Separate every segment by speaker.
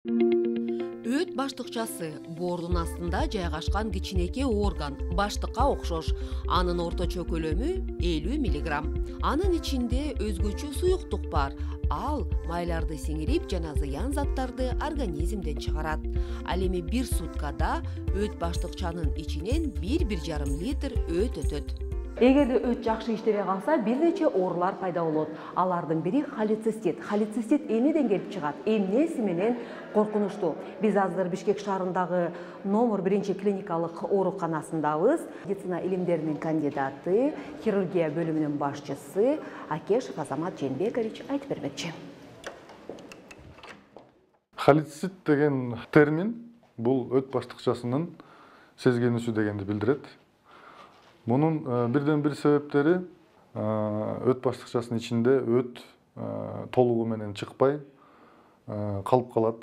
Speaker 1: Өт баштыкчасы боордун астында жайгашкан кичинекей орган, баштыкка окшош. Анын орточо көлөмү 50 мг. Анын ичинде өзгөчө суюктук бар. Ал майларды сиңирип жана зыян заттарды организмден чыгарат. Ал эми бир суткада өт баштыкчанын ичинен 1–1,5 литр өт өтөт.
Speaker 2: Эгерде өт жакшы иштебей калса, бир нече оорулар пайда болот. Алардын бири холецистит. Холецистит эмнеден келип чыгат? Эмнеси менен коркунучтуу? Биз азыр Бишкек шаарындагы номер 1 клиникалык ооруканасындабыз. Медицина илимдеринин кандидаты, хирургия бөлүмүнүн башчысы Акешев Азамат Жээнбекович айтып бермекчи.
Speaker 3: Холецистит деген термин бул өт баштыкчасынын сезгенүүсү дегенди билдирет. Bunun birden bir sebepleri öt bаштыкчасынын içinde öt толугу менен чыкпай калып калат.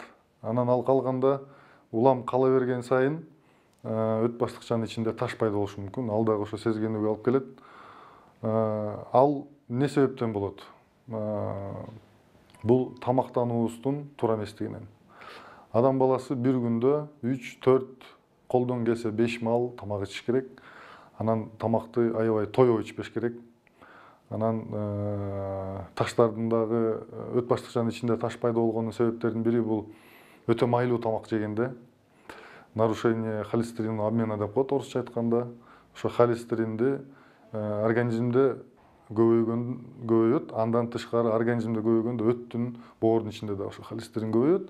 Speaker 3: Анан ал калганда улам кала берген сайын öt баштыкчанын içinde таш пайда болушу мүмкүн. Ал дагы ошо сезгенүүгө алып келет. Ал не себептен болот? Бул тамактануубуздун туура эместигинен. Адам баласы бир күндө 3–4, колдон келсе 5 маал тамак ичиш керек. Анан тамакты аябай тоёо ичпеш керек. Анан таштардын дагы өт баштыкчанын ичинде таш пайда болгонун себептеринин бири бул өтө майлуу тамак жегенде. Нарушение холестеринового обмена деп коет орусча айтканда. Ошо холестеринди организмде көбөйөт. Андан тышкары организмде көбөйгөндө өттүн боордун ичинде да ошо холестерин көбөйөт.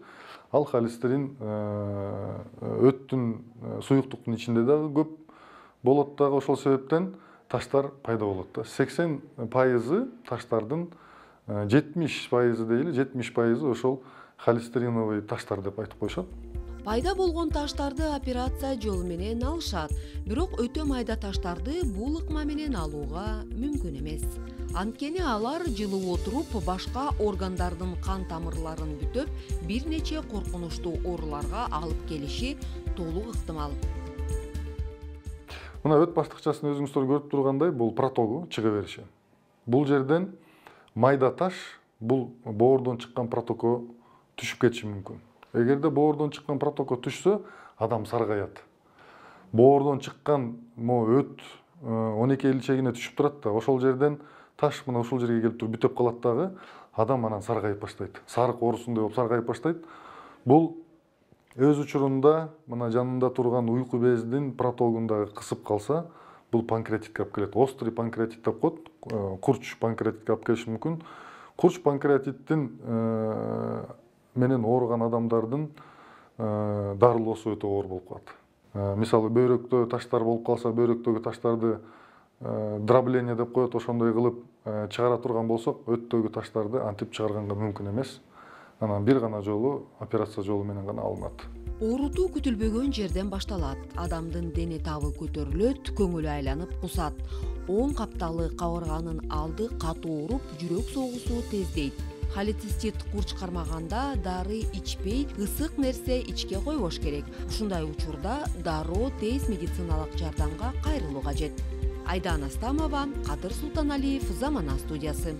Speaker 3: Ал холестерин өттүн суюктуктун ичинде дагы көп болот дагы, ошол себептен таштар пайда болот да. 80% таштардын 70% дейли, 70% ошол холестериновый таштар деп айтып коюшат.
Speaker 1: Пайда болгон таштарды операция жолу менен алышат, бирок өтө майда таштарды бул ыкма менен алууга мүмкүн эмес. Анткени алар жылып отуруп, башка органдардын кан тамырларын бүтөп, бир нече коркунучтуу ооруларга алып келиши толук ыктымал.
Speaker 3: Мына өт баштыкчасын өзүңүздөр көрүп тургандай, бул протогу чыга бериши. Бул жерден майда таш бул боордон чыккан протокко түшүп кетиши мүмкүн. Эгерде боордон чыккан протокко түшсө, адам саргайат. Боордон чыккан өт 12 илчегине түшүп турат да, ошол жерден таш мына ушул жерге келип туруп бүтөп калат дагы, адам анан саргайып баштайт. Сарык оорусундай болуп саргайып баштайт. Бул өз учурунда мына жанында турган уйку бездин протогунда кысып калса, бул панкреатитке алып келет. Острый панкреатит деп коет, курч панкреатитке алып келиши мүмкүн. Курч панкреатиттин менен ооруган адамдардын дарылоосу өтө оор болуп калат. Мисалы бөйрөктө таштар болуп калса, бөйрөктөгү таштарды дробление деп коет, ошондой кылып чыгара турган болсок, өттөгү таштарды антип чыгарганга мүмкүн эмес. Анан бир гана жолу операция жолу менен гана алынат.
Speaker 1: Оорутуу күтүлбөгөн жерден башталат. Адамдын дене табы көтөрүлөт, көңүлү айланып кусат. Оң капталы кабырганын алды катуу ооруп, жүрөк согуусу тездейт. Холецистит курч кармаганда дары ичпей, ысык нерсе ичке койбош керек. Ушундай учурда дароо тез медициналык жардамга кайрылуу кажет. Айдан Астамова, Кадыр Султаналиев, Замана студиясы.